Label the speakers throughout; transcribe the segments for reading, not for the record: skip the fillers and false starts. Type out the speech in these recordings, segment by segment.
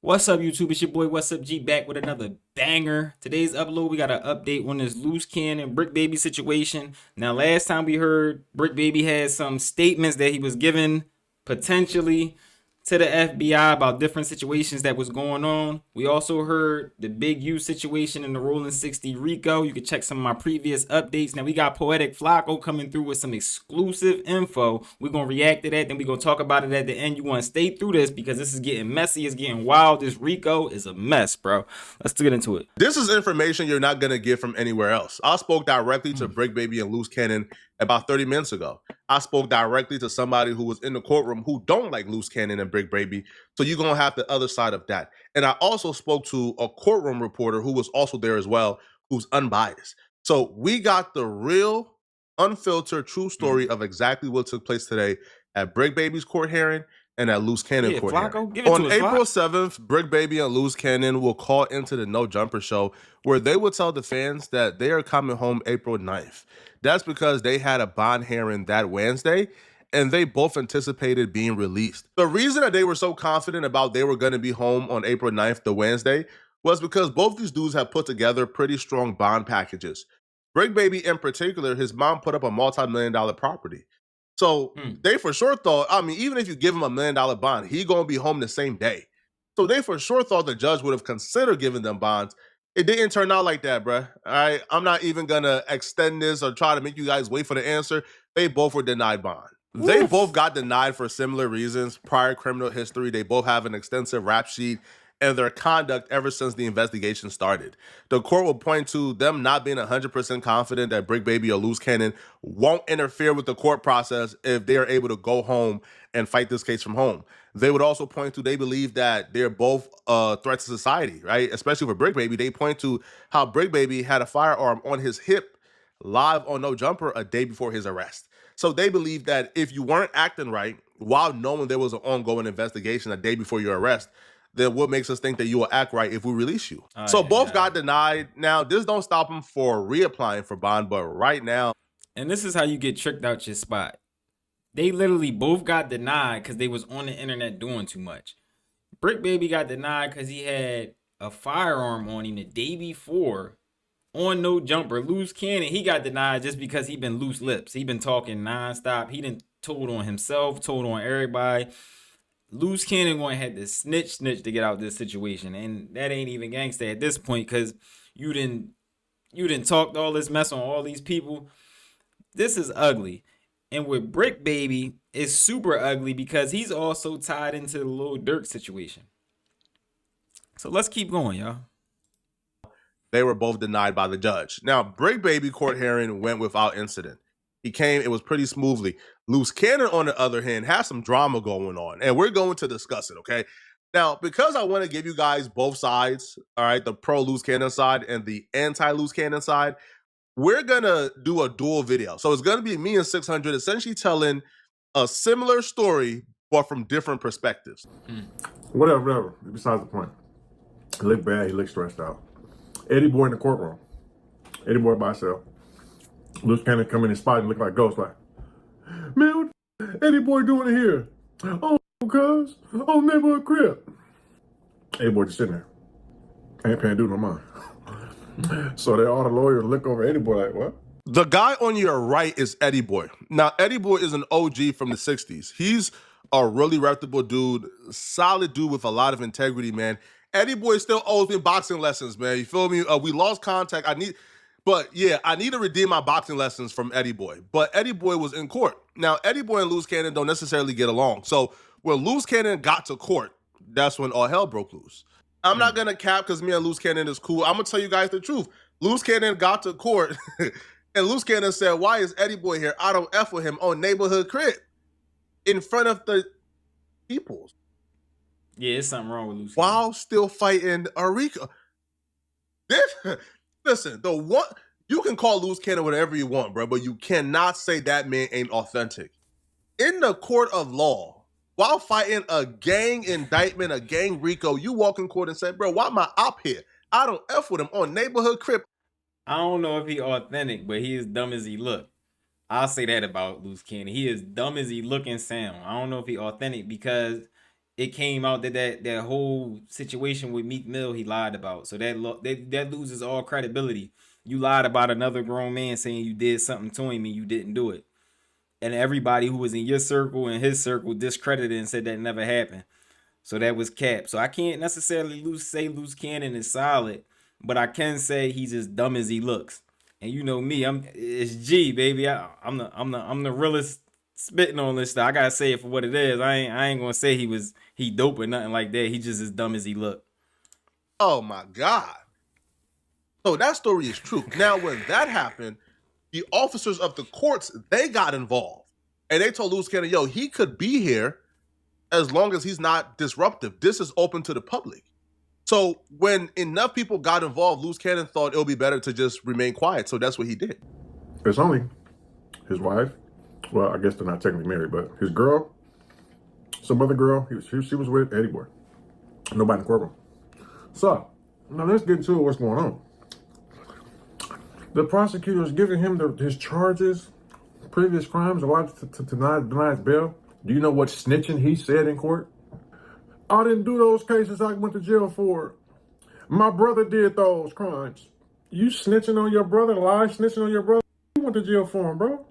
Speaker 1: What's up, YouTube? It's your boy, What's Up G, back with another banger. Today's upload, we got an update on this Luce and Bricc Baby situation. Now, last time we heard, Bricc Baby had some statements that he was giving potentially to the FBI about different situations that was going on. We also heard the Big U situation in the rolling 60s Rico. You can check some of my previous updates. Now we got Poetic Flakko coming through with some exclusive info. We're going to react to that. Then we're going to talk about it at the end. You want to stay through this because this is getting messy. It's getting wild. This Rico is a mess, bro. Let's get into it.
Speaker 2: This is information you're not going to get from anywhere else. I spoke directly to Bricc Baby and Luce about 30 minutes ago. I spoke directly to somebody who was in the courtroom who don't like Luce and Bricc Baby. So you're going to have the other side of that. And I also spoke to a courtroom reporter who was also there as well, who's unbiased. So we got the real, unfiltered, true story of exactly what took place today at Bricc Baby's court hearing and at Luce court
Speaker 1: Flakko,
Speaker 2: hearing. On April 7th, Bricc Baby and Luce will call into the No Jumper show where they will tell the fans that they are coming home April 9th. That's because they had a bond hearing that Wednesday and they both anticipated being released. The reason that they were so confident about they were going to be home on April 9th, the Wednesday, was because both these dudes have put together pretty strong bond packages. Bricc Baby in particular, his mom put up a multi-million-dollar property. So they for sure thought, I mean, even if you give him $1 million bond, he gonna be home the same day. So they for sure thought the judge would have considered giving them bonds. It didn't turn out like that, bruh. All right, I'm not even gonna extend this or try to make you guys wait for the answer. They both were denied bond. They both got denied for similar reasons. Prior criminal history, they both have an extensive rap sheet and their conduct ever since the investigation started. The court will point to them not being 100% confident that Bricc Baby or Luce won't interfere with the court process if they are able to go home and fight this case from home. They would also point to they believe that they're both threats to society, right? Especially for Bricc Baby. They point to how Bricc Baby had a firearm on his hip live on No Jumper a day before his arrest. So they believe that if you weren't acting right while knowing there was an ongoing investigation a day before your arrest, then what makes us think that you will act right if we release you? So both got denied. Now, this don't stop them for reapplying for bond, but right now.
Speaker 1: And this is how you get tricked out your spot. They literally both got denied because they was on the internet doing too much. Bricc Baby got denied because he had a firearm on him the day before on No Jumper. Luce he got denied just because he been loose lips. He been talking nonstop. He done told on himself, told on everybody. Luce going to have to snitch to get out this situation, and that ain't even gangsta at this point because you didn't talk all this mess on all these people. This is ugly. And with Bricc Baby, it's super ugly because he's also tied into the Lil Durk situation. So let's keep going, y'all.
Speaker 2: They were both denied by the judge. Now, Bricc Baby court hearing went without incident. He came, it was pretty smoothly. Luce on the other hand, has some drama going on, and we're going to discuss it, okay? Now, because I want to give you guys both sides, all right, the pro Luce side and the anti-Luce side, we're going to do a dual video. So it's going to be me and 600 essentially telling a similar story, but from different perspectives.
Speaker 3: Whatever. Besides the point. He looked bad. He looked stressed out. Eddie Boy in the courtroom. Eddie Boy by himself. Luce come in his spot and look like Ghost, like, man, what Eddie Boy doing here? Oh, cuz, oh, neighborhood crib. Eddie Boy just sitting there. Ain't paying due no mind. So they all the lawyers look over Eddie Boy like, what?
Speaker 2: The guy on your right is Eddie Boy. Now, Eddie Boy is an OG from the 60s. He's a really reputable dude, solid dude with a lot of integrity, man. Eddie Boy still owes me boxing lessons, man. You feel me? We lost contact. I need to redeem my boxing lessons from Eddie Boy. But Eddie Boy was in court. Now, Eddie Boy and Luce don't necessarily get along. So when Luce got to court, that's when all hell broke loose. I'm not going to cap because me and Luce is cool. I'm going to tell you guys the truth. Luce got to court and Luce said, why is Eddie Boy here? I don't F with him on neighborhood crib in front of the peoples.
Speaker 1: Yeah, it's something wrong with Luce.
Speaker 2: While still fighting Rico. Listen, you can call Luce whatever you want, bro, but you cannot say that man ain't authentic. In the court of law, while fighting a gang indictment, a gang Rico, you walk in court and say, bro, why am I up here? I don't F with him on neighborhood crib.
Speaker 1: I don't know if he authentic, but he is dumb as he look. I'll say that about Luce. He is dumb as he look and sound. I don't know if he authentic because it came out that whole situation with Meek Mill he lied about. So that loses all credibility. You lied about another grown man saying you did something to him and you didn't do it. And everybody who was in your circle and his circle discredited and said that never happened. So that was cap. So I can't necessarily say Luce Cannon is solid, but I can say he's as dumb as he looks. And you know me, it's G baby. I'm the realest spitting on this stuff. I gotta say it for what it is. I ain't gonna say he dope or nothing like that. He just as dumb as he look.
Speaker 2: Oh my God. So that story is true. Now, when that happened, the officers of the courts, they got involved. And they told Luce Cannon, yo, he could be here as long as he's not disruptive. This is open to the public. So when enough people got involved, Luce Cannon thought it would be better to just remain quiet. So that's what he did.
Speaker 3: It's only his wife. Well, I guess they're not technically married, but his girl, some other girl, she was with Eddie Boy. Nobody in the courtroom. So, now let's get into what's going on. The prosecutor is giving him his charges, previous crimes, allowed to deny his bail. Do you know what snitching he said in court? I didn't do those cases I went to jail for. My brother did those crimes. You snitching on your brother, snitching on your brother? You went to jail for him, bro.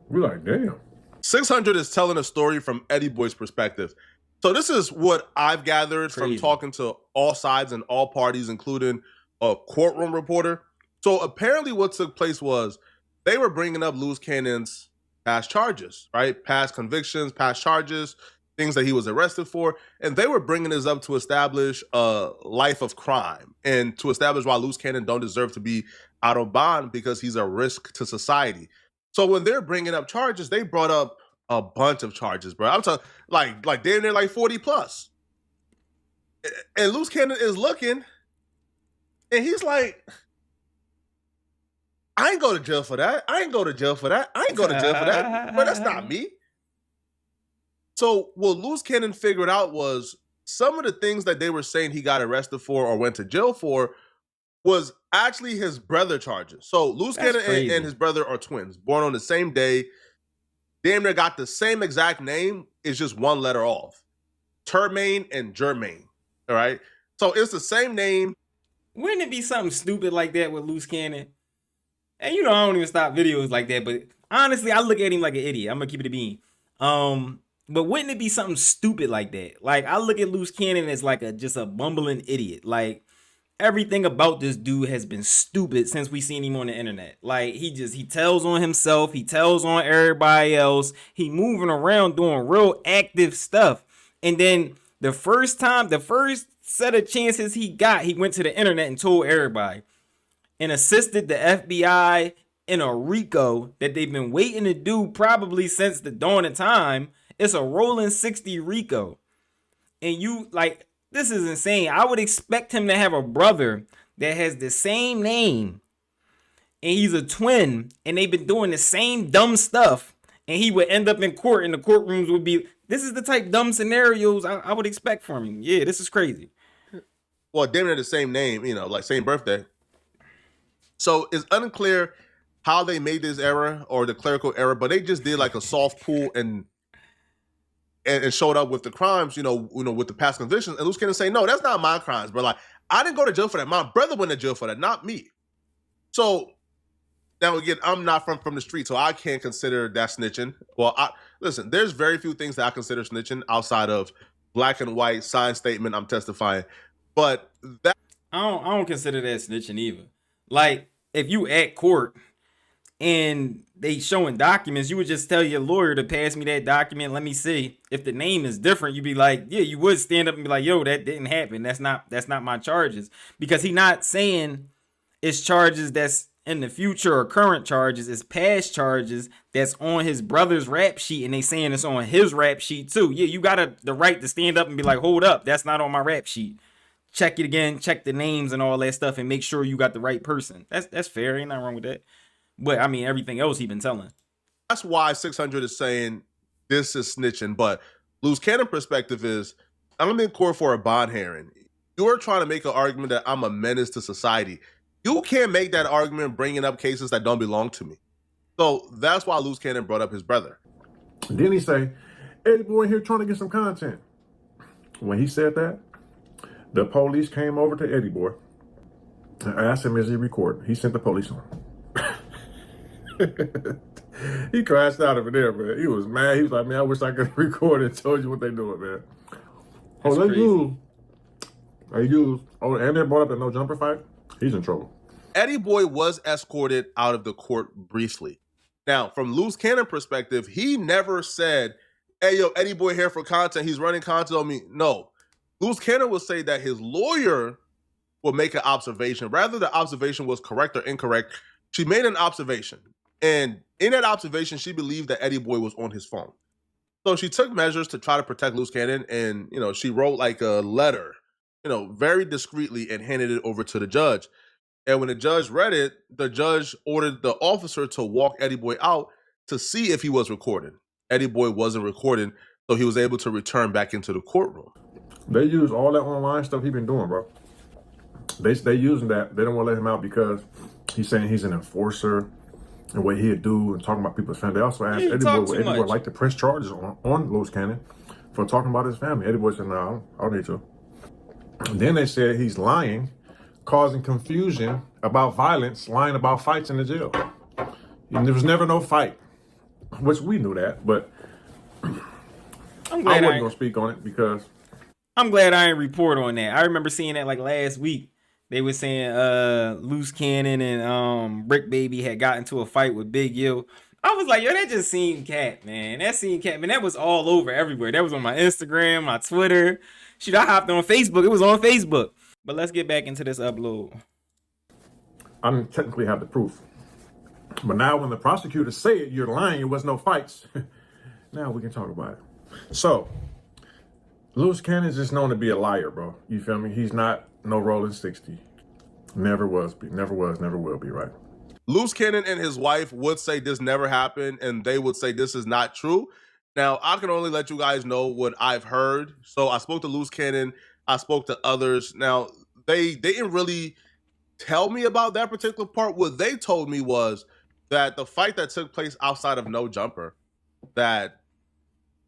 Speaker 3: We're like, damn.
Speaker 2: 600 is telling a story from Eddie Boy's perspective. So this is what I've gathered from talking to all sides and all parties, including a courtroom reporter. So apparently what took place was they were bringing up Luce Cannon's past charges, right? Past convictions, past charges, things that he was arrested for. And they were bringing this up to establish a life of crime and to establish why Luce Cannon don't deserve to be out of bond because he's a risk to society. So when they're bringing up charges, they brought up a bunch of charges, bro. I'm talking like damn near like 40 plus. And Luce Cannon is looking and he's like, I ain't go to jail for that. I ain't go to jail for that. I ain't go to jail for that. But that's not me. So what Luce Cannon figured out was some of the things that they were saying he got arrested for or went to jail for was actually his brother charges. So Luce Cannon and his brother are twins, born on the same day. Damn near got the same exact name. It's just one letter off. Termaine and Jermaine. All right. So it's the same name.
Speaker 1: Wouldn't it be something stupid like that with Luce Cannon? And you know, I don't even stop videos like that, but honestly, I look at him like an idiot. I'm gonna keep it a bean. But wouldn't it be something stupid like that? Like, I look at Luce Cannon as like just a bumbling idiot. Like, everything about this dude has been stupid since we seen him on the internet. Like, he tells on himself, he tells on everybody else, he moving around doing real active stuff. And then the first set of chances he got, he went to the internet and told everybody and assisted the FBI in a RICO that they've been waiting to do probably since the dawn of time. It's a rolling 60 RICO. And you, like, this is insane. I would expect him to have a brother that has the same name and he's a twin and they've been doing the same dumb stuff and he would end up in court and the courtrooms would be, this is the type dumb scenarios I would expect from him. Yeah, this is crazy.
Speaker 2: Well, damn near the same name, you know, like same birthday. So it's unclear how they made this error or the clerical error, but they just did like a soft pull and showed up with the crimes, you know, with the past convictions. And Luce Cannon say, no, that's not my crimes, bro. Like, I didn't go to jail for that. My brother went to jail for that, not me. So now again, I'm not from the street, so I can't consider that snitching. Well, listen, there's very few things that I consider snitching outside of black and white signed statement, I'm testifying. But that
Speaker 1: I don't consider that snitching either. Like, if you at court and they showing documents, you would just tell your lawyer to pass me that document. Let me see. If the name is different, you'd be like, yeah, you would stand up and be like, yo, that didn't happen. That's not my charges. Because he not saying it's charges that's in the future or current charges. It's past charges that's on his brother's rap sheet and they saying it's on his rap sheet too. Yeah, you got the right to stand up and be like, hold up, that's not on my rap sheet. Check it again, check the names and all that stuff and make sure you got the right person. That's fair. Ain't nothing wrong with that. But I mean, everything else he been telling.
Speaker 2: That's why 600 is saying this is snitching. But Luce Cannon perspective is, I'm in court for a bond hearing. You're trying to make an argument that I'm a menace to society. You can't make that argument bringing up cases that don't belong to me. So that's why Luce Cannon brought up his brother.
Speaker 3: Then he say, Eddie Boy here trying to get some content. When he said that, the police came over to Eddie Boy and asked him, is he recording? He sent the police on him. He crashed out over there, man. He was mad. He was like, man, I wish I could record and told you what they doing, man.
Speaker 1: That's crazy.
Speaker 3: And they brought up the no jumper fight. He's in trouble.
Speaker 2: Eddie Boy was escorted out of the court briefly. Now, from Luce Cannon perspective, he never said, hey, yo, Eddie Boy here for content. He's running content on me. No. Luce Cannon will say that his lawyer will make an observation. Rather the observation was correct or incorrect, she made an observation. And in that observation, she believed that Eddie Boy was on his phone. So she took measures to try to protect Luce Cannon. And, she wrote like a letter, very discreetly and handed it over to the judge. And when the judge read it, the judge ordered the officer to walk Eddie Boy out to see if he was recording. Eddie Boy wasn't recording, so he was able to return back into the courtroom.
Speaker 3: They use all that online stuff he been doing, bro. They using that. They don't want to let him out because he's saying he's an enforcer and what he'd do and talking about people's family. They also asked Eddie Boy would Eddie Boy like to press charges on Luce Cannon for talking about his family. Eddie Boy said, no, I don't need to. And then they said he's lying, causing confusion about violence, lying about fights in the jail. And there was never no fight, which we knew that, but I wasn't going to speak on it because...
Speaker 1: I'm glad I didn't report on that. I remember seeing that like last week. They were saying Luce Cannon and Bricc Baby had got into a fight with Big U. I was like, yo, that just seemed cat, man. That seemed cat, man. That was all over everywhere. That was on my Instagram, my Twitter. Shoot, I hopped on Facebook. It was on Facebook. But let's get back into this upload.
Speaker 3: I didn't technically have the proof. But now when the prosecutors say it, you're lying, it was no fights. Now we can talk about it. So, Luce Cannon's just known to be a liar, bro. You feel me? He's not no rolling 60. Never was, never will be, right?
Speaker 2: Luce Cannon and his wife would say this never happened, and they would say this is not true. Now, I can only let you guys know what I've heard. So I spoke to Luce Cannon. I spoke to others. Now, they didn't really tell me about that particular part. What they told me was that the fight that took place outside of No Jumper, that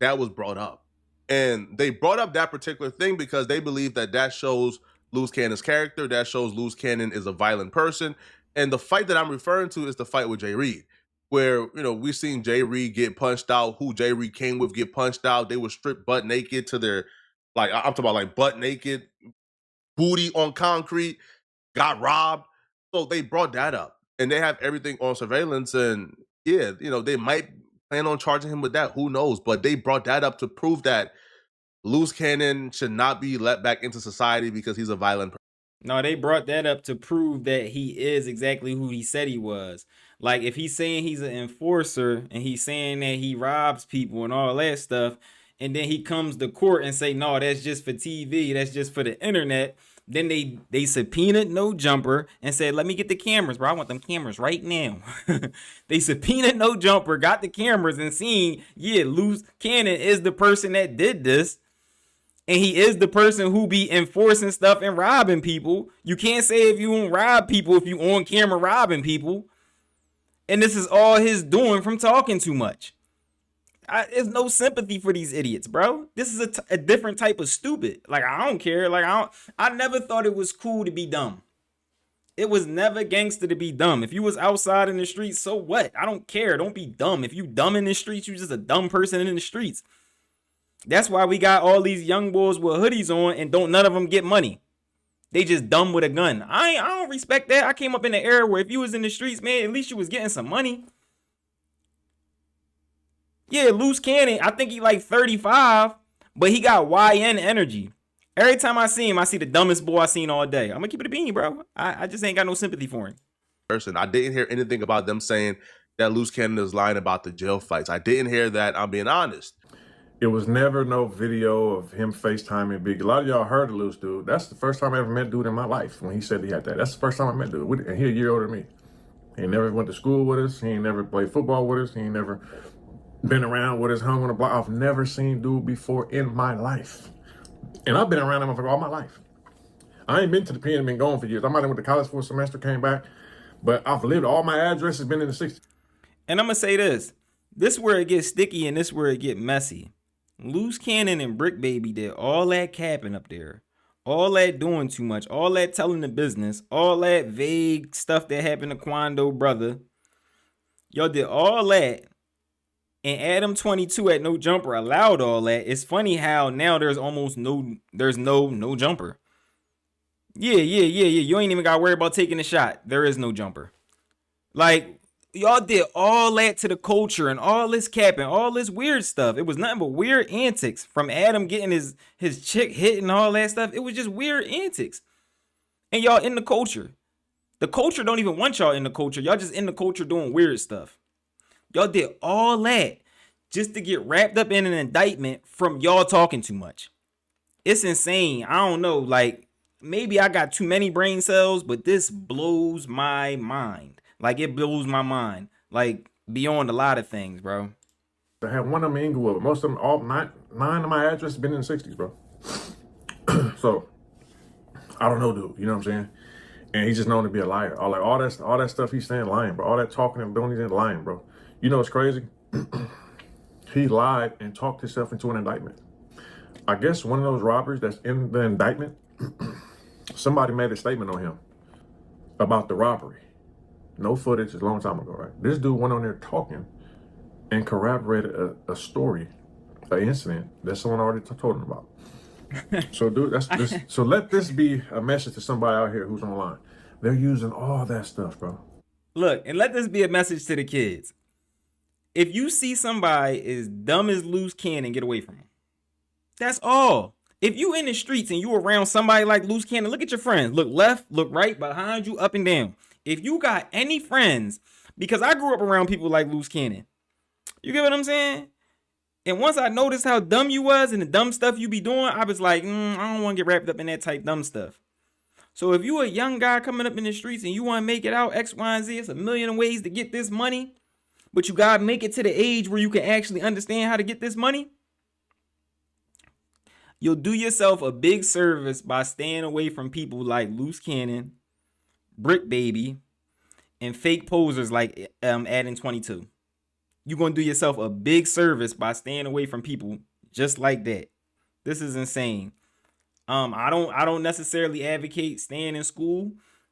Speaker 2: was brought up. And they brought up that particular thing because they believe that shows Luce Cannon's character. That shows Luce Cannon is a violent person. And the fight that I'm referring to is the fight with Jay Reed, where, we've seen Jay Reed get punched out, who Jay Reed came with get punched out. They were stripped butt naked to their, I'm talking about like butt naked, booty on concrete, got robbed. So they brought that up and they have everything on surveillance. And yeah, they might plan on charging him with that. Who knows? But they brought that up to prove that Luce Cannon should not be let back into society because he's a violent person.
Speaker 1: No, they brought that up to prove that he is exactly who he said he was. Like, if he's saying he's an enforcer and he's saying that he robs people and all that stuff, and then he comes to court and say, no, that's just for TV, that's just for the internet, then they subpoenaed No Jumper and said, let me get the cameras, bro. I want them cameras right now. They subpoenaed No Jumper, got the cameras, and seen, yeah, Luce Cannon is the person that did this. And he is the person who be enforcing stuff and robbing people. You can't say if you won't rob people if you on camera robbing people. And this is all his doing from talking too much. There's no sympathy for these idiots, bro. This is a different type of stupid. Like, I don't care. Like, I never thought it was cool to be dumb. It was never gangster to be dumb. If you was outside in the streets, so what? I don't care. Don't be dumb. If you dumb in the streets, you just a dumb person in the streets. That's why we got all these young boys with hoodies on and none of them get money. They just dumb with a gun. I don't respect that. I came up in the era where if you was in the streets, man, at least you was getting some money. Yeah, Luce Cannon, I think he like 35, but he got YN energy. Every time I see him, I see the dumbest boy I seen all day. I'm gonna keep it a bean, bro. I just ain't got no sympathy for him.
Speaker 2: I didn't hear anything about them saying that Luce Cannon is lying about the jail fights. I didn't hear that. I'm being honest.
Speaker 3: It was never no video of him FaceTiming Big. A lot of y'all heard of Luce, dude. That's the first time I ever met dude in my life when he said he had that. That's the first time I met dude. And he a year older than me. He ain't never went to school with us. He ain't never played football with us. He ain't never been around with us, hung on the block. I've never seen dude before in my life. And I've been around him for all my life. I ain't been to the pen and been gone for years. I might have went to college for a semester, came back. But I've lived, all my addresses been in the 60s.
Speaker 1: And I'm going to say this. This is where it gets sticky and this is where it get messy. Luce Cannon and Bricc Baby did all that capping up there. All that doing too much. All that telling the business. All that vague stuff that happened to Quando brother. Y'all did all that. And Adam 22 at No Jumper allowed all that. It's funny how now there's no jumper. Yeah. You ain't even got to worry about taking a shot. There is no jumper. Like, y'all did all that to the culture and all this capping, all this weird stuff. It was nothing but weird antics from Adam getting his chick hit and all that stuff. It was just weird antics. And y'all in the culture. The culture don't even want y'all in the culture. Y'all just in the culture doing weird stuff. Y'all did all that just to get wrapped up in an indictment from y'all talking too much. It's insane. I don't know. Like, maybe I got too many brain cells, but this blows my mind. Like, it blows my mind. Like, beyond a lot of things, bro.
Speaker 3: I have one of them in Inglewood, but most of them, all nine of my addresses been in the 60s, bro. So, I don't know, dude. You know what I'm saying? And he's just known to be a liar. All that stuff he's saying, lying, bro. All that talking and doing, he's lying, bro. You know what's crazy? He lied and talked himself into an indictment. I guess one of those robbers that's in the indictment, somebody made a statement on him about the robbery. No footage, a long time ago, right? This dude went on there talking and corroborated a story, an incident that someone already told him about. So, dude, so let this be a message to somebody out here who's online. They're using all that stuff, bro.
Speaker 1: Look, and let this be a message to the kids. If you see somebody as dumb as Luce Cannon, get away from him. That's all. If you in the streets and you around somebody like Luce Cannon, look at your friends. Look left, look right, behind you, up and down. If you got any friends, because I grew up around people like Luce Cannon. You get what I'm saying? And once I noticed how dumb you was and the dumb stuff you be doing, I was like, I don't want to get wrapped up in that type dumb stuff. So if you a young guy coming up in the streets and you want to make it out X, Y, and Z, it's a million ways to get this money. But you got to make it to the age where you can actually understand how to get this money. You'll do yourself a big service by staying away from people like Luce Cannon, Bricc Baby, and fake posers like Adam 22. You're going to do yourself a big service by staying away from people just like that. This is insane. I don't necessarily advocate staying in school.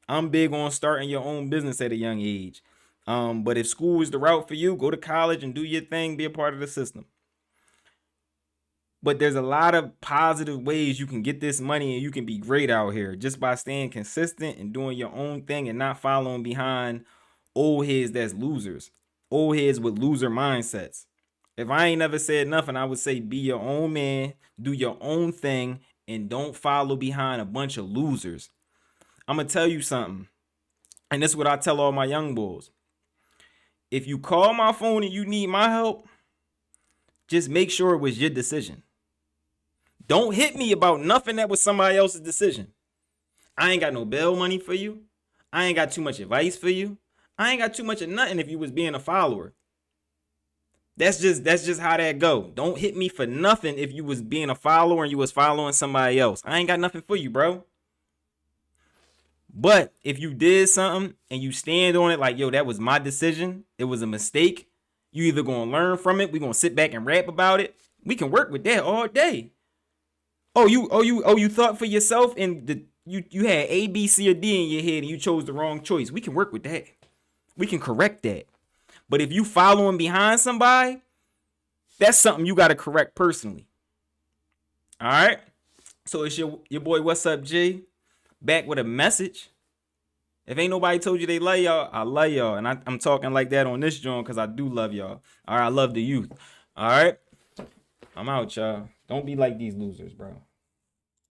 Speaker 1: I'm big on starting your own business at a young age. But if school is the route for you, go to college and do your thing, be a part of the system. But there's a lot of positive ways you can get this money and you can be great out here just by staying consistent and doing your own thing and not following behind old heads that's losers. Old heads with loser mindsets. If I ain't never said nothing, I would say be your own man, do your own thing, and don't follow behind a bunch of losers. I'm going to tell you something. And this is what I tell all my young boys. If you call my phone and you need my help, just make sure it was your decision. Don't hit me about nothing that was somebody else's decision. I ain't got no bail money for you. I ain't got too much advice for you. I ain't got too much of nothing if you was being a follower. That's just how that go. Don't hit me for nothing if you was being a follower and you was following somebody else. I ain't got nothing for you, bro. But if you did something and you stand on it like, yo, that was my decision, it was a mistake, you either gonna learn from it, we gonna sit back and rap about it. We can work with that all day. You thought for yourself and you had A, B, C, or D in your head and you chose the wrong choice. We can work with that. We can correct that. But if you following behind somebody, that's something you got to correct personally. All right. So it's your boy, What's Up, G? Back with a message. If ain't nobody told you they love y'all, I love y'all. And I'm talking like that on this joint because I do love y'all. All right. I love the youth. All right. I'm out, y'all. Don't be like these losers, bro.